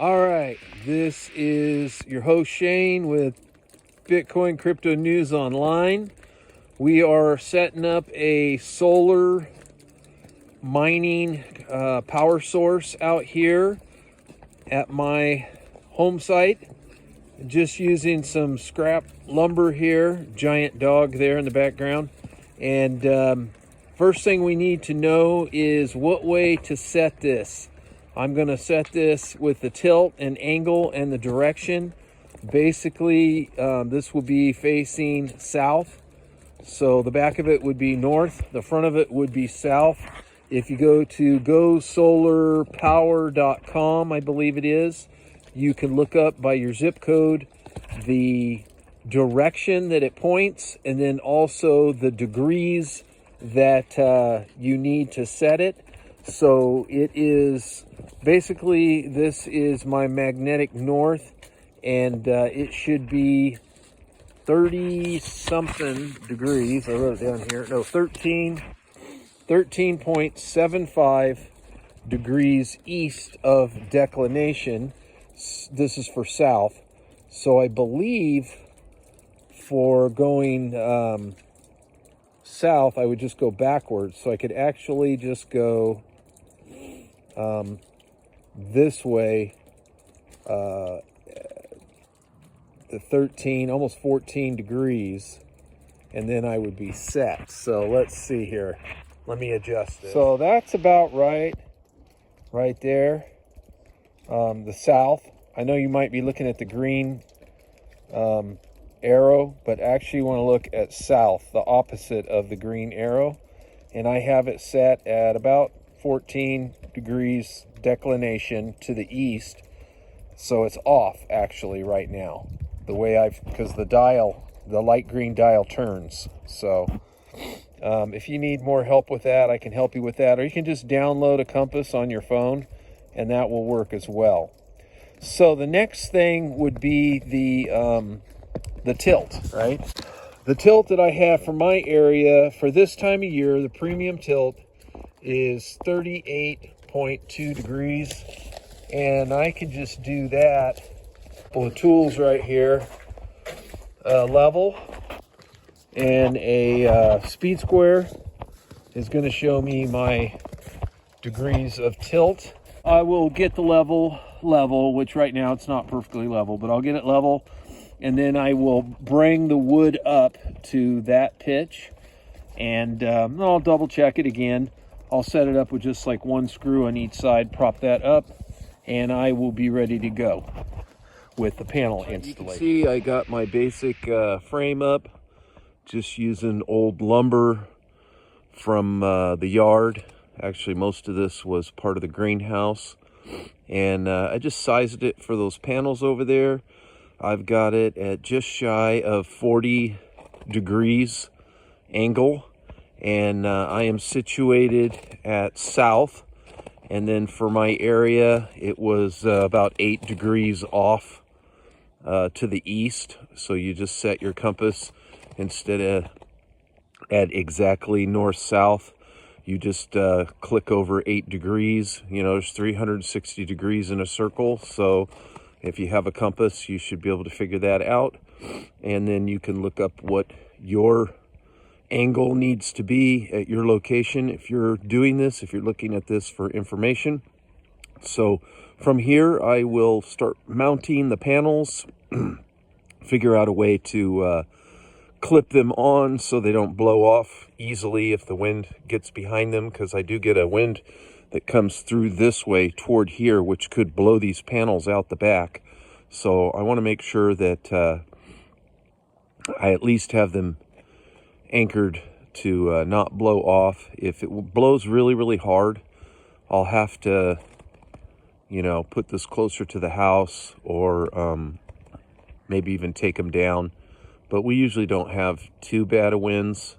All right, this is your host Shane with Bitcoin Crypto News Online. We are setting up a solar mining power source out here at my home site. Just using some scrap lumber here, giant dog there in the background. And first thing we need to know is what way to set this. I'm going to set this with the tilt and angle and the direction. Basically, this will be facing south. So the back of it would be north, the front of it would be south. If you go to gosolarpower.com, I believe it is, you can look up by your zip code the direction that it points and then also the degrees that you need to set it. So it is basically, this is my magnetic north, and it should be 30 something degrees. I wrote it down here. No, 13.75 degrees east of declination. This is for south. So I believe for going south, I would just go backwards. So I could actually just go this way, the 13, almost 14 degrees, and then I would be set. So let's see here. Let me adjust it. So that's about right there. The south. I know you might be looking at the green arrow, but actually you want to look at south, the opposite of the green arrow. And I have it set at about 14 degrees declination to the east. So it's off actually right now. The way because the dial, the light green dial turns. So if you need more help with that, I can help you with that. Or you can just download a compass on your phone and that will work as well. So the next thing would be the tilt, right? The tilt that I have for my area for this time of year, the premium tilt, is 38.2 degrees. And I can just do that. Well, the tools right here, level, and a speed square is going to show me my degrees of tilt. I will get the level, which right now it's not perfectly level, but I'll get it level, and then I will bring the wood up to that pitch, and I'll double check it again. I'll set it up with just like one screw on each side, prop that up, and I will be ready to go with the panel installation. You can see I got my basic frame up, just using old lumber from the yard. Actually, most of this was part of the greenhouse, and I just sized it for those panels over there. I've got it at just shy of 40 degrees angle, and I am situated at south. And then for my area, it was about 8 degrees off to the east. So you just set your compass instead of at exactly north-south. You just click over 8 degrees. You know, there's 360 degrees in a circle. So if you have a compass, you should be able to figure that out. And then you can look up what your angle needs to be at your location if you're doing this, if you're looking at this for information. So from here, I will start mounting the panels, figure out a way to clip them on so they don't blow off easily if the wind gets behind them, because I do get a wind that comes through this way toward here, which could blow these panels out the back. So I want to make sure that I at least have them anchored to not blow off. If it blows really, really hard, I'll have to, you know, put this closer to the house, or maybe even take them down. But we usually don't have too bad of winds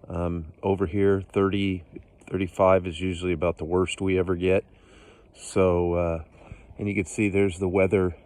over here. 30, 35 is usually about the worst we ever get. So, and you can see there's the weather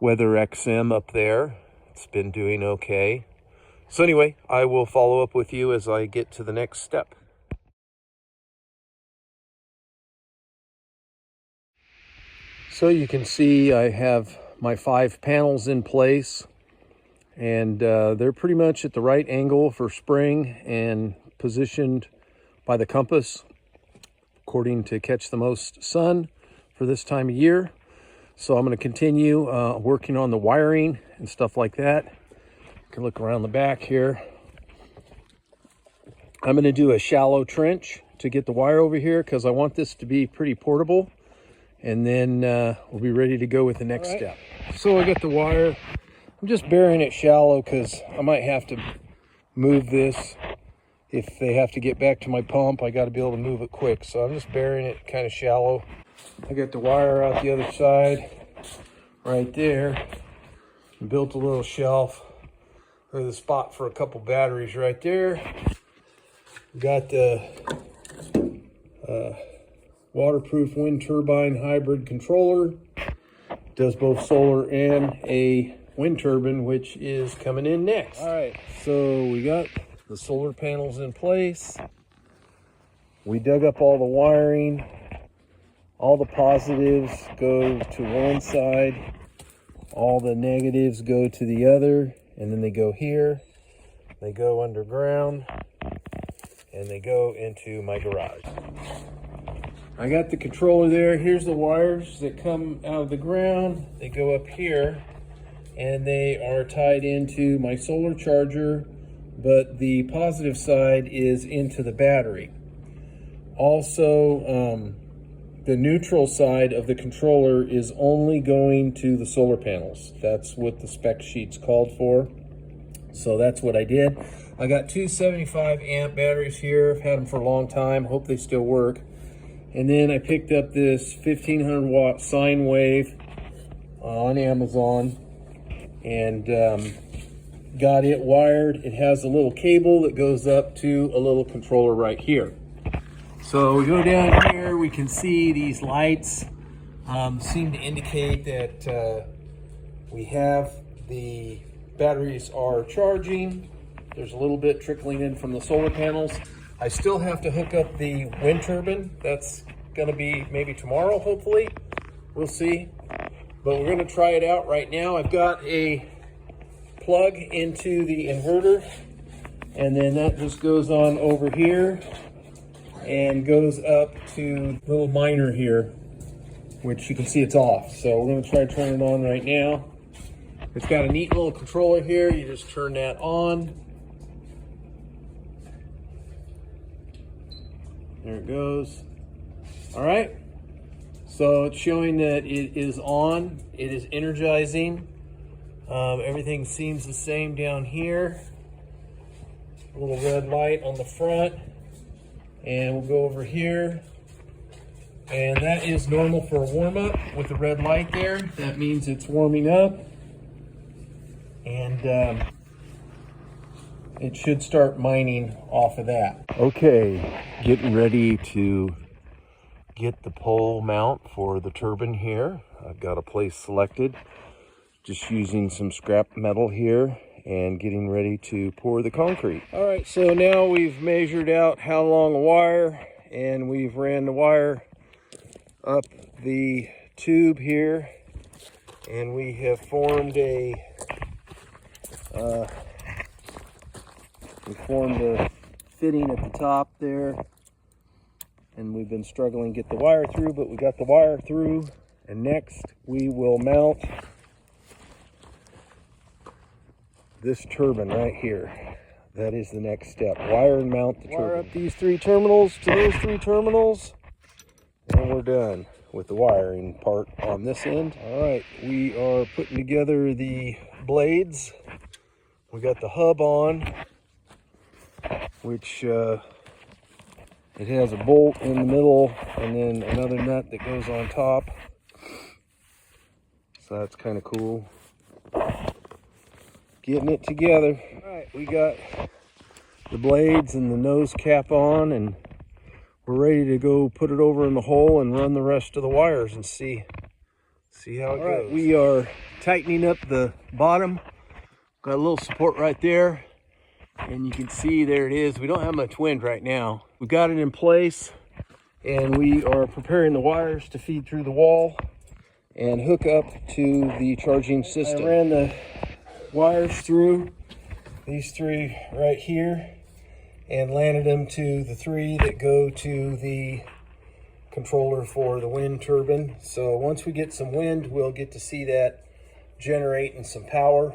XM up there. It's been doing okay. So anyway, I will follow up with you as I get to the next step. So you can see I have my 5 panels in place, and they're pretty much at the right angle for spring and positioned by the compass according to catch the most sun for this time of year. So I'm going to continue working on the wiring and stuff like that. You can look around the back here. I'm going to do a shallow trench to get the wire over here because I want this to be pretty portable, and then we'll be ready to go with the next step. So I got the wire. I'm just burying it shallow because I might have to move this. If they have to get back to my pump, I got to be able to move it quick. So I'm just burying it kind of shallow. I got the wire out the other side right there. Built a little shelf with a spot for a couple batteries right there. Got the waterproof wind turbine hybrid controller. Does both solar and a wind turbine, which is coming in next. All right, so we got the solar panels in place. We dug up all the wiring. All the positives go to one side. All the negatives go to the other. And then they go here. They go underground. And they go into my garage. I got the controller there. Here's the wires that come out of the ground. They go up here, and they are tied into my solar charger, but the positive side is into the battery. Also, the neutral side of the controller is only going to the solar panels. That's what the spec sheets called for. So that's what I did. I got two 75 amp batteries here. I've had them for a long time. Hope they still work. And then I picked up this 1500 watt sine wave on Amazon and got it wired. It has a little cable that goes up to a little controller right here. So we go down here, we can see these lights seem to indicate that we have the batteries are charging. There's a little bit trickling in from the solar panels. I still have to hook up the wind turbine. That's gonna be maybe tomorrow, hopefully. We'll see. But we're gonna try it out right now. I've got a plug into the inverter, and then that just goes on over here and goes up to the little miner here, which you can see it's off. So we're gonna try to turn it on right now. It's got a neat little controller here. You just turn that on. There it goes. All right. So it's showing that it is on. It is energizing. Everything seems the same down here. A little red light on the front. And we'll go over here. And that is normal for a warm-up with the red light there. That means it's warming up. And it should start mining off of that. Okay, getting ready to get the pole mount for the turbine here. I've got a place selected. Just using some scrap metal here and getting ready to pour the concrete. All right, so now we've measured out how long a wire, and we've ran the wire up the tube here, and we have formed a fitting at the top there, and we've been struggling to get the wire through, but we got the wire through. And next we will mount this turbine right here. That is the next step. Wire and mount the turbine. Wire up these 3 terminals to those 3 terminals, and we're done with the wiring part on this end. All right, we are putting together the blades. We got the hub on, which it has a bolt in the middle and then another nut that goes on top. So that's kind of cool. Getting it together. All right, we got the blades and the nose cap on, and we're ready to go put it over in the hole and run the rest of the wires and see how it goes. Right, we are tightening up the bottom. Got a little support right there, and you can see there it is. We don't have much wind right now. We got it in place, and we are preparing the wires to feed through the wall, and hook up to the charging system. I ran the wires through these three right here and landed them to the three that go to the controller for the wind turbine. So once we get some wind, we'll get to see that generating some power.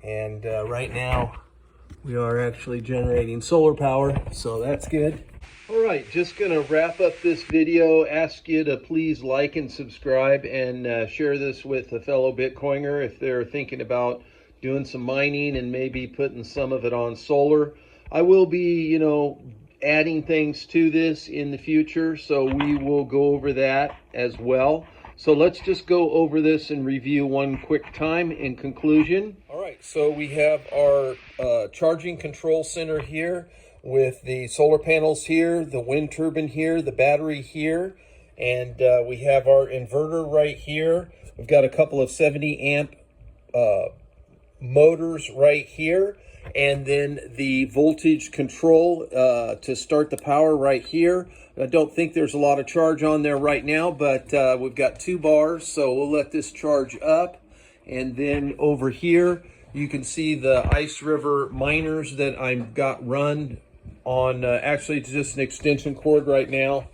And right now we are actually generating solar power, so that's good. All right, just gonna wrap up this video. Ask you to please like and subscribe and share this with a fellow Bitcoiner if they're thinking about doing some mining and maybe putting some of it on solar. I will be, adding things to this in the future, so we will go over that as well. So let's just go over this and review one quick time in conclusion. All right, so we have our charging control center here with the solar panels here, the wind turbine here, the battery here, and we have our inverter right here. We've got a couple of 70 amp motors right here, and then the voltage control to start the power right here. I don't think there's a lot of charge on there right now, but we've got 2 bars, so we'll let this charge up. And then over here, you can see the Ice River miners that I've got run on, actually it's just an extension cord right now,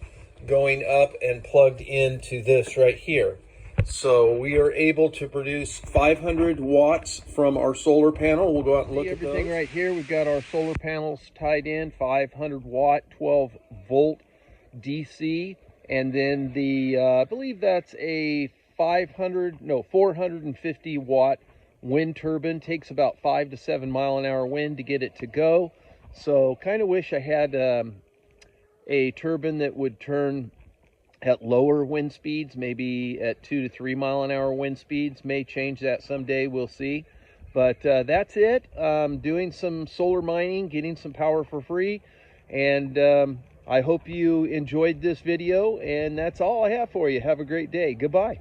going up and plugged into this right here. So we are able to produce 500 watts from our solar panel. We'll go out and look at everything right here. We've got our solar panels tied in, 500 watt, 12 volt DC. And then the, I believe that's a 450 watt wind turbine. Takes about 5 to 7 mile an hour wind to get it to go. So kind of wish I had a turbine that would turn at lower wind speeds, maybe at 2 to 3 mile an hour wind speeds. May change that someday, we'll see. But that's it. Doing some solar mining, getting some power for free. And I hope you enjoyed this video, and that's all I have for you. Have a great day. Goodbye.